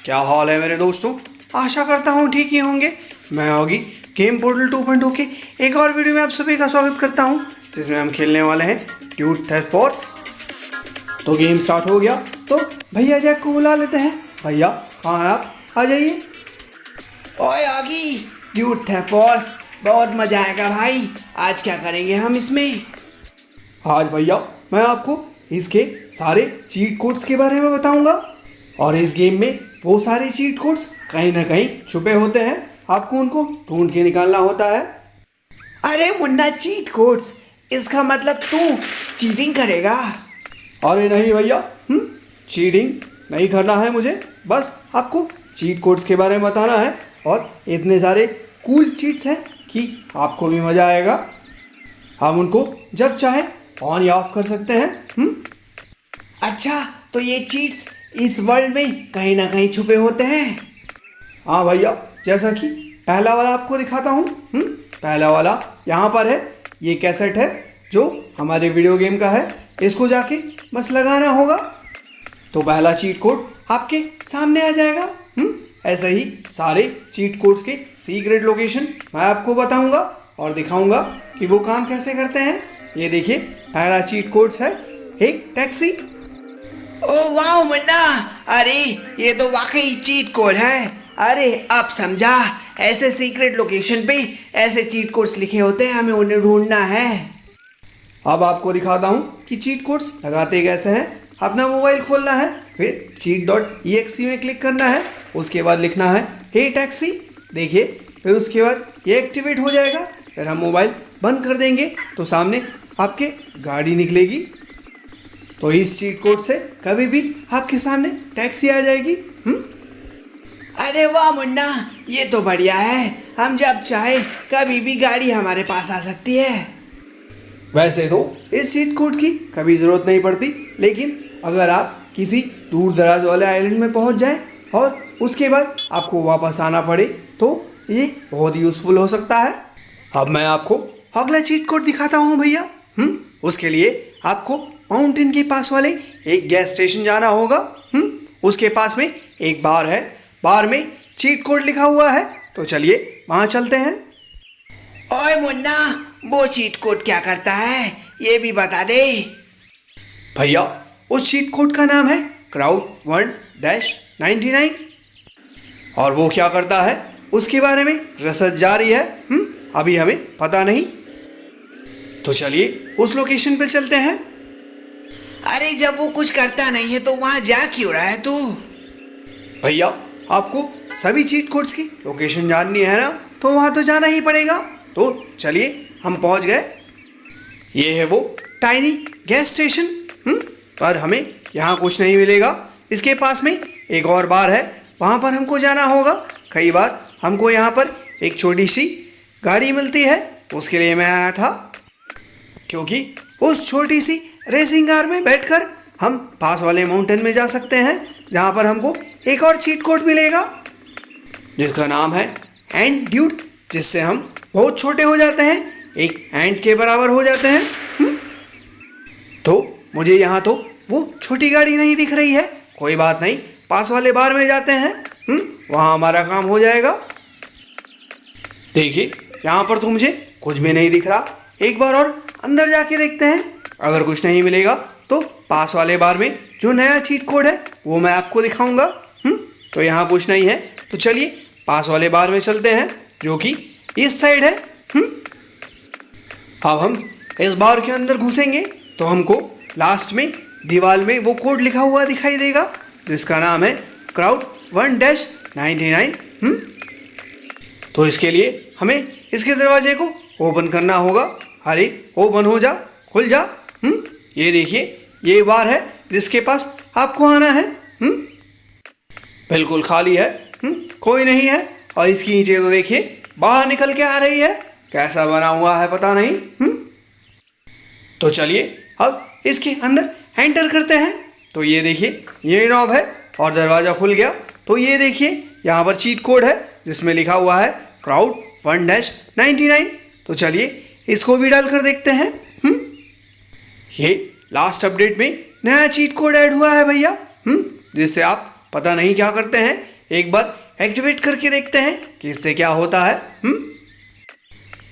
क्या हाल है मेरे दोस्तों। आशा करता हूँ ठीक ही होंगे। मैं होगी गेम पोर्टल 2.0 के एक और वीडियो में आप सभी का स्वागत करता हूँ, जिसमें हम खेलने वाले हैं ड्यूड थेस्ट फोर्स। तो गेम स्टार्ट हो गया, तो भैया जैक को बुला लेते हैं। भैया हाँ आप आ जाइए। ओए आगी, ड्यूड थेस्ट फोर्स बहुत मजा आएगा भाई। आज क्या करेंगे हम इसमें? आज भैया मैं आपको इसके सारे चीट कोड्स के बारे में बताऊंगा, और इस गेम में वो सारे चीट कोड्स कहीं ना कहीं छुपे होते हैं, आपको उनको ढूंढ के निकालना होता है। अरे मुन्ना, चीट कोड्स, इसका मतलब तू चीटिंग करेगा? अरे नहीं भैया, चीटिंग नहीं करना है मुझे, बस आपको चीट कोड्स के बारे में बताना है। और इतने सारे कूल चीट्स हैं कि आपको भी मज़ा आएगा। हम उनको जब चाहे ऑन या ऑफ कर सकते हैं। अच्छा, तो ये चीट्स इस वर्ल्ड में कहीं ना कहीं छुपे होते हैं? हाँ भैया, जैसा कि पहला वाला आपको दिखाता हूँ। पहला वाला यहाँ पर है। ये कैसेट है जो हमारे वीडियो गेम का है। इसको जाके बस लगाना होगा तो पहला चीट कोड आपके सामने आ जाएगा। ऐसे ही सारे चीट कोड्स के सीक्रेट लोकेशन मैं आपको बताऊंगा और दिखाऊंगा कि वो काम कैसे करते हैं। ये देखिए, पहला चीट कोड्स है एक टैक्सी। ओ वाह मुन्ना, अरे ये तो वाकई चीट कोड है। अरे अब समझा, ऐसे सीक्रेट लोकेशन पे ऐसे चीट कोड्स लिखे होते हैं, हमें उन्हें ढूंढना है। अब आपको दिखाता हूँ कि चीट कोड्स लगाते कैसे हैं। अपना मोबाइल खोलना है, फिर cheat.exe में क्लिक करना है, उसके बाद लिखना है हे टैक्सी। देखिए, फिर उसके बाद ये एक्टिवेट हो जाएगा। फिर हम मोबाइल बंद कर देंगे तो सामने आपके गाड़ी निकलेगी। तो इस चीट कोड से कभी भी आपके सामने टैक्सी आ जाएगी। अरे वाह मुन्ना, ये तो बढ़िया है। हम जब चाहे कभी भी गाड़ी हमारे पास आ सकती है। वैसे तो इस चीट कोड की कभी ज़रूरत नहीं पड़ती, लेकिन अगर आप किसी दूर दराज वाले आइलैंड में पहुंच जाएं और उसके बाद आपको वापस आना पड़े तो ये बहुत यूज़फुल हो सकता है। अब मैं आपको अगला चीट कोड दिखाता हूँ भैया। उसके लिए आपको माउंटेन के पास वाले एक गैस स्टेशन जाना होगा। उसके पास में एक बार है, बार में चीट कोड लिखा हुआ है। तो चलिए वहाँ चलते हैं। ओए मुन्ना, वो चीट कोड क्या करता है, ये भी बता दे। भैया, उस चीट कोड का नाम है Crowd1-99, और वो क्या करता है उसके बारे में रिसर्च जारी है। अभी हमें पता नहीं। तो चलिए उस लोकेशन पे चलते हैं। अरे जब वो कुछ करता नहीं है तो वहाँ जा क्यों रहा है तू? भैया, आपको सभी चीट कोड्स की लोकेशन जाननी है ना, तो वहाँ तो जाना ही पड़ेगा। तो चलिए, हम पहुँच गए। ये है वो टाइनी गैस स्टेशन। पर हमें यहाँ कुछ नहीं मिलेगा। इसके पास में एक और बार है, वहाँ पर हमको जाना होगा। कई बार हमको यहाँ पर एक छोटी सी गाड़ी मिलती है, उसके लिए मैं आया था, क्योंकि उस छोटी सी रेसिंग कार में बैठकर हम पास वाले माउंटेन में जा सकते हैं, जहाँ पर हमको एक और चीट कोड मिलेगा जिसका नाम है एंड ड्यूड, जिससे हम बहुत छोटे हो जाते हैं, एक एंड के बराबर हो जाते हैं। तो मुझे यहाँ तो वो छोटी गाड़ी नहीं दिख रही है। कोई बात नहीं, पास वाले बार में जाते हैं, वहाँ हमारा काम हो जाएगा। देखिए, यहाँ पर तो मुझे कुछ भी नहीं दिख रहा। एक बार और अंदर जाके देखते हैं। अगर कुछ नहीं मिलेगा तो पास वाले बार में जो नया चीट कोड है वो मैं आपको दिखाऊंगा। तो यहाँ कुछ नहीं है, तो चलिए पास वाले बार में चलते हैं, जो कि इस साइड है। अब हम इस बार के अंदर घुसेंगे तो हमको लास्ट में दीवार में वो कोड लिखा हुआ दिखाई देगा, जिसका नाम है Crowd1-99। तो इसके लिए हमें इसके दरवाजे को ओपन करना होगा। अरे ओपन हो जा, खुल जा। ये देखिए, ये बार है जिसके पास आपको आना है। बिल्कुल खाली है, कोई नहीं है। और इसकी नीचे तो देखिए बाहर निकल के आ रही है, कैसा बना हुआ है पता नहीं। तो चलिए अब इसके अंदर एंटर करते हैं। तो ये देखिए, ये नॉब है और दरवाज़ा खुल गया। तो ये देखिए, यहाँ पर चीट कोड है जिसमें लिखा हुआ है Crowd1-99। तो चलिए इसको भी डाल कर देखते हैं। ये लास्ट अपडेट में नया चीट कोड ऐड हुआ है भैया, जिससे आप पता नहीं क्या करते हैं, एक बार एक्टिवेट करके देखते हैं कि इससे क्या होता है।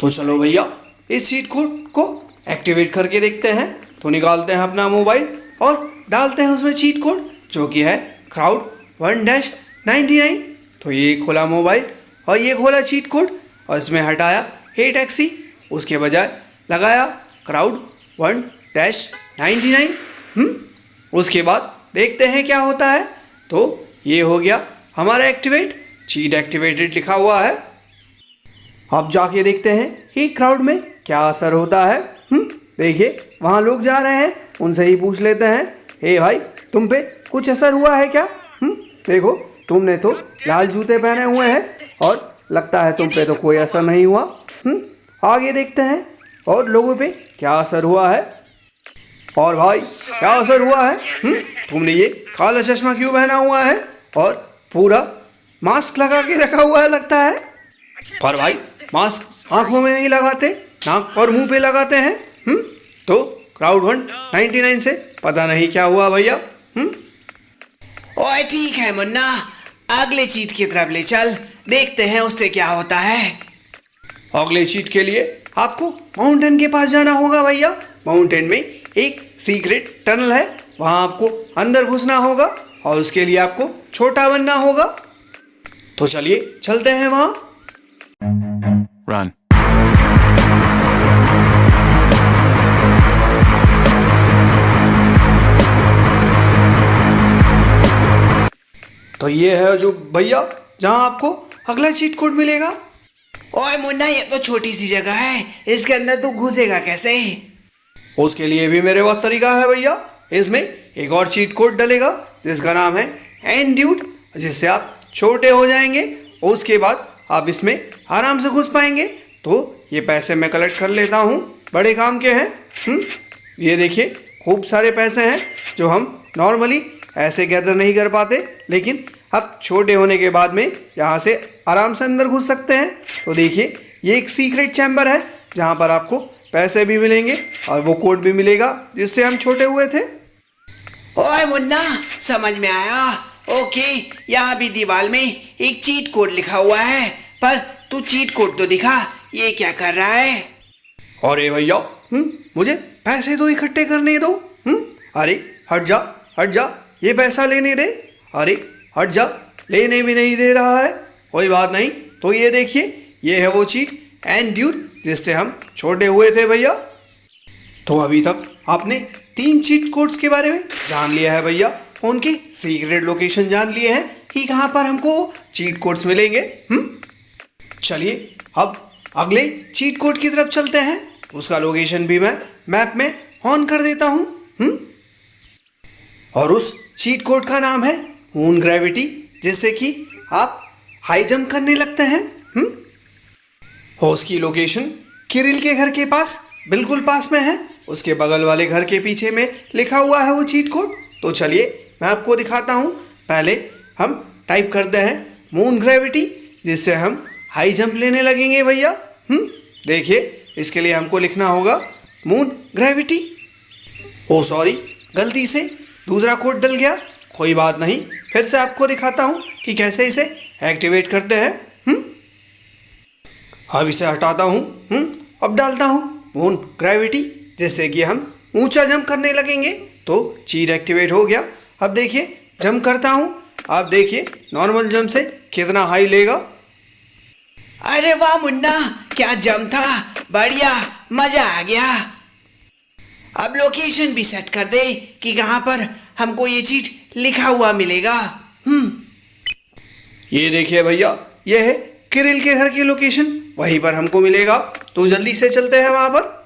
तो चलो भैया इस चीट कोड को एक्टिवेट करके देखते हैं। तो निकालते हैं अपना मोबाइल और डालते हैं उसमें चीट कोड जो कि है crowd1-99। तो ये खोला मोबाइल और ये खोला चीट कोड और इसमें हटाया हे टैक्सी, उसके बजाय लगाया crowd1-99। उसके बाद देखते हैं क्या होता है। तो ये हो गया हमारा एक्टिवेट, चीट एक्टिवेटेड लिखा हुआ है। अब जाके देखते हैं कि क्राउड में क्या असर होता है। देखिए वहाँ लोग जा रहे हैं, उनसे ही पूछ लेते हैं, हे भाई तुम पे कुछ असर हुआ है क्या? देखो तुमने तो लाल जूते पहने हुए हैं और लगता है तुम पे तो कोई असर नहीं हुआ। आगे देखते हैं और लोगों पे क्या असर हुआ है। और भाई क्या असर हुआ है? तुमने ये काला चश्मा क्यों पहना हुआ है और पूरा मास्क लगा के रखा हुआ है लगता है। पर भाई मास्क आंखों में नहीं लगाते, नाक और मुंह पे लगाते हैं। तो crowd1-99 से पता नहीं क्या हुआ भैया। ओए ठीक है मुन्ना, अगले चीट की तरफ ले चल, देखते हैं उससे क्या होता है। अगले चीट के लिए आपको माउंटेन के पास जाना होगा भैया। माउंटेन में एक सीक्रेट टनल है, वहां आपको अंदर घुसना होगा और उसके लिए आपको छोटा बनना होगा। तो चलिए चलते हैं वहां। Run. तो ये है जो भैया जहां आपको अगला चीट कोड मिलेगा। ओए मुन्ना ये तो छोटी सी जगह है, इसके अंदर तू घुसेगा कैसे? उसके लिए भी मेरे पास तरीका है भैया। इसमें एक और चीट कोड डलेगा जिसका नाम है एंड्यूड, जिससे आप छोटे हो जाएंगे। उसके बाद आप इसमें आराम से घुस पाएंगे। तो ये पैसे मैं कलेक्ट कर लेता हूँ, बड़े काम के हैं। ये देखिए खूब सारे पैसे हैं जो हम नॉर्मली ऐसे गैदर नहीं कर पाते, लेकिन अब छोटे होने के बाद में यहाँ से आराम से अंदर घुस सकते हैं। तो देखिए ये एक सीक्रेट चैम्बर है जहाँ पर आपको पैसे भी मिलेंगे और वो कोड भी मिलेगा जिससे हम छोटे हुए थे। ओए मुन्ना समझ में आया। ओके, यहाँ भी दीवार में एक चीट कोड लिखा हुआ है, पर तू चीट कोड तो दिखा, ये क्या कर रहा है? अरे भैया मुझे पैसे तो इकट्ठे करने दो। अरे हट जा हट जा, ये पैसा लेने दे। अरे हट जा, लेने भी नहीं दे रहा है। कोई बात नहीं। तो ये देखिए ये है वो चीट एंड्यूड जिससे हम छोटे हुए थे भैया। तो अभी तक आपने 3 चीट कोड्स के बारे में जान लिया है भैया, उनके सीक्रेट लोकेशन जान लिए हैं कि कहाँ पर हमको चीट कोड्स मिलेंगे। चलिए अब अगले चीट कोड की तरफ चलते हैं। उसका लोकेशन भी मैं मैप में ऑन कर देता हूँ। और उस चीट कोड का नाम है मून ग्रेविटी, जिससे कि आप हाई जंप करने लगते हैं। और उसकी लोकेशन किरिल के घर के पास बिल्कुल पास में है। उसके बगल वाले घर के पीछे में लिखा हुआ है वो चीट कोड। तो चलिए मैं आपको दिखाता हूँ। पहले हम टाइप करते हैं मून ग्रेविटी, जिससे हम हाई जंप लेने लगेंगे भैया। देखिए इसके लिए हमको लिखना होगा मून ग्रेविटी। ओ सॉरी, गलती से दूसरा कोड डल गया। कोई बात नहीं, फिर से आपको दिखाता हूँ कि कैसे इसे एक्टिवेट करते हैं। अब इसे हटाता हूँ। अब डालता हूँ मून ग्रेविटी, जिससे कि हम ऊंचा जंप करने लगेंगे। तो चीज एक्टिवेट हो गया। अब देखिए जंप करता हूँ। आप देखिए नॉर्मल जंप से कितना हाई लेगा। अरे वाह मुन्ना, क्या जंप था, बढ़िया, मजा आ गया। अब लोकेशन भी सेट कर दे कि कहाँ पर हमको ये चीट लिखा हुआ मिलेगा। ये देखिए भैया, ये है किरिल के घर की लोकेशन, वहीं पर हमको मिलेगा। तो जल्दी से चलते हैं वहां पर।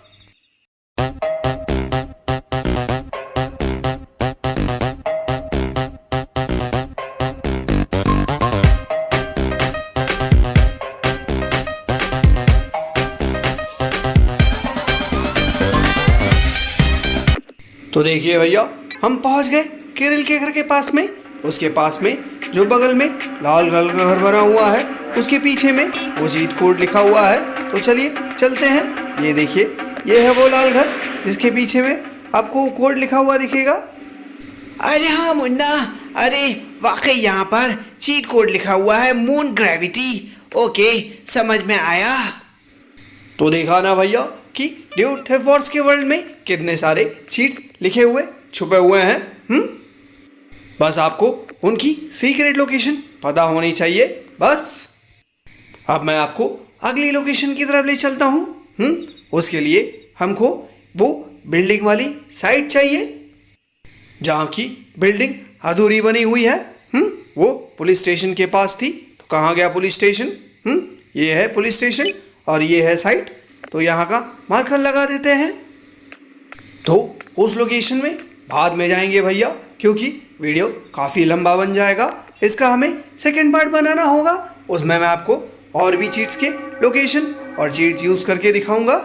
तो देखिए भैया हम पहुंच गए किरिल के घर के पास में। उसके पास में जो बगल में लाल कलर का घर बना हुआ है, उसके पीछे में वो चीट कोड लिखा हुआ है। तो चलिए चलते हैं। ये देखिए ये है वो लाल घर जिसके पीछे में आपको कोड लिखा हुआ दिखेगा। अरे हाँ मुन्ना, अरे वाकई यहाँ पर चीट कोड लिखा हुआ है, मून ग्रेविटी। ओके, समझ में आया। तो देखा ना भैया कि ड्यूड थेफ्ट वॉर्स के वर्ल्ड में कितने सारे चीट्स लिखे हुए छुपे हुए हैं। बस आपको उनकी सीक्रेट लोकेशन पता होनी चाहिए बस। अब मैं आपको अगली लोकेशन की तरफ ले चलता हूँ। उसके लिए हमको वो बिल्डिंग वाली साइट चाहिए जहाँ की बिल्डिंग अधूरी बनी हुई है। वो पुलिस स्टेशन के पास थी। तो कहाँ गया पुलिस स्टेशन? ये है पुलिस स्टेशन और ये है साइट। तो यहाँ का मार्कर लगा देते हैं। तो उस लोकेशन में बाद में जाएंगे भैया, क्योंकि वीडियो काफ़ी लंबा बन जाएगा। इसका हमें सेकंड पार्ट बनाना होगा। उसमें मैं आपको और भी चीट्स के लोकेशन और चीट्स यूज़ करके दिखाऊंगा।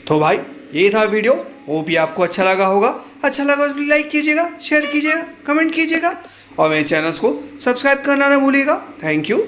तो भाई ये था वीडियो। होप ये आपको अच्छा लगा होगा। अच्छा लगा तो लाइक कीजिएगा, शेयर कीजिएगा, कमेंट कीजिएगा और मेरे चैनल्स को सब्सक्राइब करना ना भूलिएगा। Thank you.